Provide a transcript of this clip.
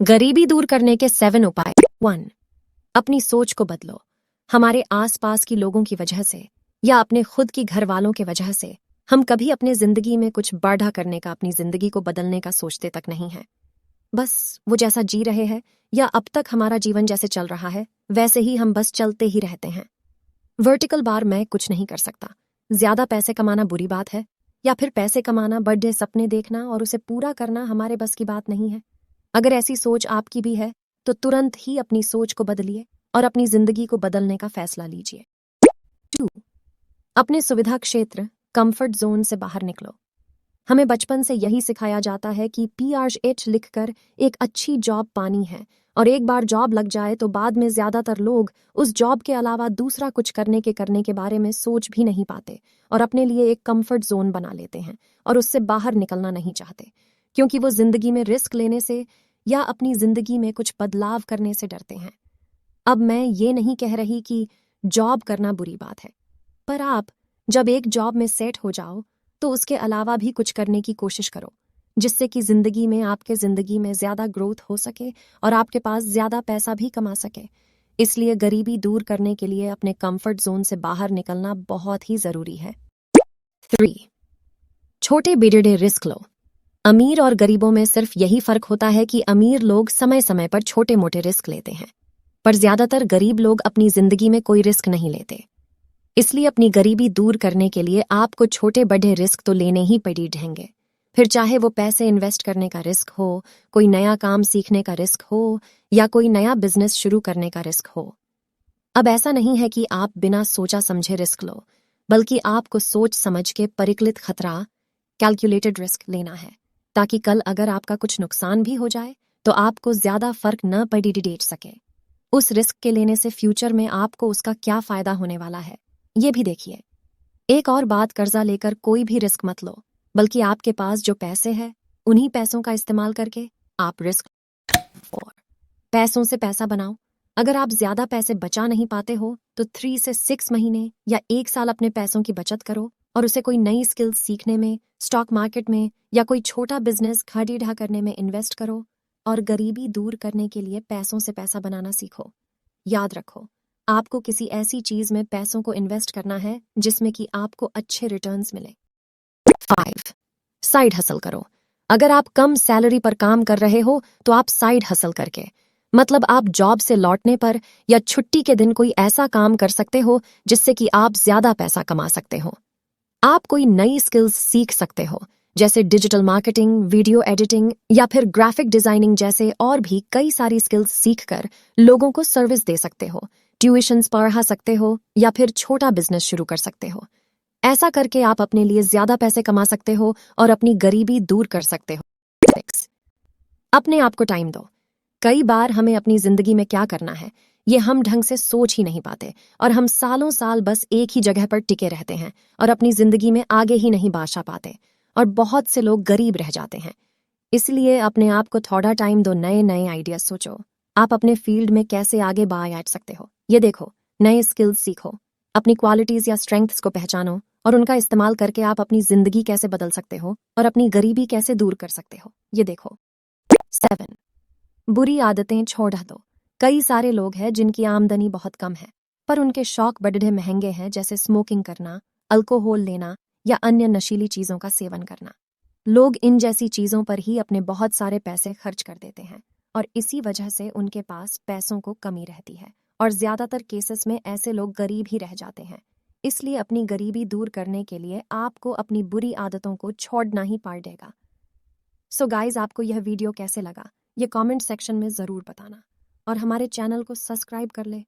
गरीबी दूर करने के 7 उपाय। 1. अपनी सोच को बदलो। हमारे आसपास की लोगों की वजह से या अपने खुद की घर वालों के वजह से हम कभी अपने जिंदगी में कुछ बड़ा करने का, अपनी जिंदगी को बदलने का सोचते तक नहीं है। बस वो जैसा जी रहे हैं या अब तक हमारा जीवन जैसे चल रहा है वैसे ही हम बस चलते ही रहते हैं। वर्टिकल बार मैं कुछ नहीं कर सकता। ज्यादा पैसे कमाना बुरी बात है, या फिर पैसे कमाना, बर्थडे सपने देखना और उसे पूरा करना हमारे बस की बात नहीं है। अगर ऐसी सोच आपकी भी है तो तुरंत ही अपनी सोच को बदलिए और अपनी जिंदगी को बदलने का फैसला लीजिए। 2. अपने सुविधा क्षेत्र, कंफर्ट जोन से बाहर निकलो। हमें बचपन से यही सिखाया जाता है कि PRH लिखकर एक अच्छी जॉब पानी है, और एक बार जॉब लग जाए तो बाद में ज्यादातर लोग उस जॉब के अलावा दूसरा कुछ करने के बारे में सोच भी नहीं पाते और अपने लिए एक कंफर्ट जोन बना लेते हैं और उससे बाहर निकलना नहीं चाहते, क्योंकि वो जिंदगी में रिस्क लेने से या अपनी जिंदगी में कुछ बदलाव करने से डरते हैं। अब मैं ये नहीं कह रही कि जॉब करना बुरी बात है, पर आप जब एक जॉब में सेट हो जाओ तो उसके अलावा भी कुछ करने की कोशिश करो, जिससे कि जिंदगी में ज्यादा ग्रोथ हो सके और आपके पास ज्यादा पैसा भी कमा सके। इसलिए गरीबी दूर करने के लिए अपने कंफर्ट जोन से बाहर निकलना बहुत ही जरूरी है। 3. छोटे बिगड़े रिस्क लो। अमीर और गरीबों में सिर्फ यही फर्क होता है कि अमीर लोग समय समय पर छोटे मोटे रिस्क लेते हैं, पर ज्यादातर गरीब लोग अपनी जिंदगी में कोई रिस्क नहीं लेते। इसलिए अपनी गरीबी दूर करने के लिए आपको छोटे बड़े रिस्क तो लेने ही पड़ी रहेंगे, फिर चाहे वो पैसे इन्वेस्ट करने का रिस्क हो, कोई नया काम सीखने का रिस्क हो, या कोई नया बिजनेस शुरू करने का रिस्क हो। अब ऐसा नहीं है कि आप बिना सोचा समझे रिस्क लो, बल्कि आपको सोच समझ के परिकलित खतरा, कैलकुलेटेड रिस्क लेना है, ताकि कल अगर आपका कुछ नुकसान भी हो जाए तो आपको ज्यादा फर्क न पड़ी डेट सके। उस रिस्क के लेने से फ्यूचर में आपको उसका क्या फायदा होने वाला है ये भी देखिए। एक और बात, कर्जा लेकर कोई भी रिस्क मत लो, बल्कि आपके पास जो पैसे हैं उन्हीं पैसों का इस्तेमाल करके आप रिस्क और पैसों से पैसा बनाओ। अगर आप ज्यादा पैसे बचा नहीं पाते हो तो 3 से 6 महीने या 1 साल अपने पैसों की बचत करो और उसे कोई नई स्किल्स सीखने में, स्टॉक मार्केट में या कोई छोटा बिजनेस खड़ी ढा करने में इन्वेस्ट करो, और गरीबी दूर करने के लिए पैसों से पैसा बनाना सीखो। याद रखो, आपको किसी ऐसी चीज में पैसों को इन्वेस्ट करना है जिसमें कि आपको अच्छे रिटर्न्स मिले। 5. साइड हसल करो। अगर आप कम सैलरी पर काम कर रहे हो तो आप साइड हसल करके, मतलब आप जॉब से लौटने पर या छुट्टी के दिन कोई ऐसा काम कर सकते हो जिससे कि आप ज्यादा पैसा कमा सकते हो। आप कोई नई स्किल्स सीख सकते हो, जैसे डिजिटल मार्केटिंग, वीडियो एडिटिंग या फिर ग्राफिक डिजाइनिंग जैसे और भी कई सारी स्किल्स सीखकर लोगों को सर्विस दे सकते हो, ट्यूशन्स पढ़ा सकते हो या फिर छोटा बिजनेस शुरू कर सकते हो। ऐसा करके आप अपने लिए ज्यादा पैसे कमा सकते हो और अपनी गरीबी दूर कर सकते हो। 6. अपने आप को टाइम दो। कई बार हमें अपनी जिंदगी में क्या करना है ये हम ढंग से सोच ही नहीं पाते और हम सालों साल बस एक ही जगह पर टिके रहते हैं और अपनी जिंदगी में आगे ही नहीं बढ़ पाते, और बहुत से लोग गरीब रह जाते हैं। इसलिए अपने आप को थोड़ा टाइम दो, नए नए आइडिया सोचो, आप अपने फील्ड में कैसे आगे बढ़ सकते हो ये देखो, नए स्किल्स सीखो, अपनी क्वालिटीज या स्ट्रेंथ्स को पहचानो और उनका इस्तेमाल करके आप अपनी जिंदगी कैसे बदल सकते हो और अपनी गरीबी कैसे दूर कर सकते हो ये देखो। 7. बुरी आदतें छोड़ दो। कई सारे लोग हैं जिनकी आमदनी बहुत कम है, पर उनके शौक बड़े महंगे हैं, जैसे स्मोकिंग करना, अल्कोहल लेना या अन्य नशीली चीजों का सेवन करना। लोग इन जैसी चीजों पर ही अपने बहुत सारे पैसे खर्च कर देते हैं और इसी वजह से उनके पास पैसों को कमी रहती है और ज्यादातर केसेस में ऐसे लोग गरीब ही रह जाते हैं। इसलिए अपनी गरीबी दूर करने के लिए आपको अपनी बुरी आदतों को छोड़ना ही पड़ेगा। सो गाइज, आपको यह वीडियो कैसे लगा ये कमेंट सेक्शन में जरूर बताना और हमारे चैनल को सब्सक्राइब कर ले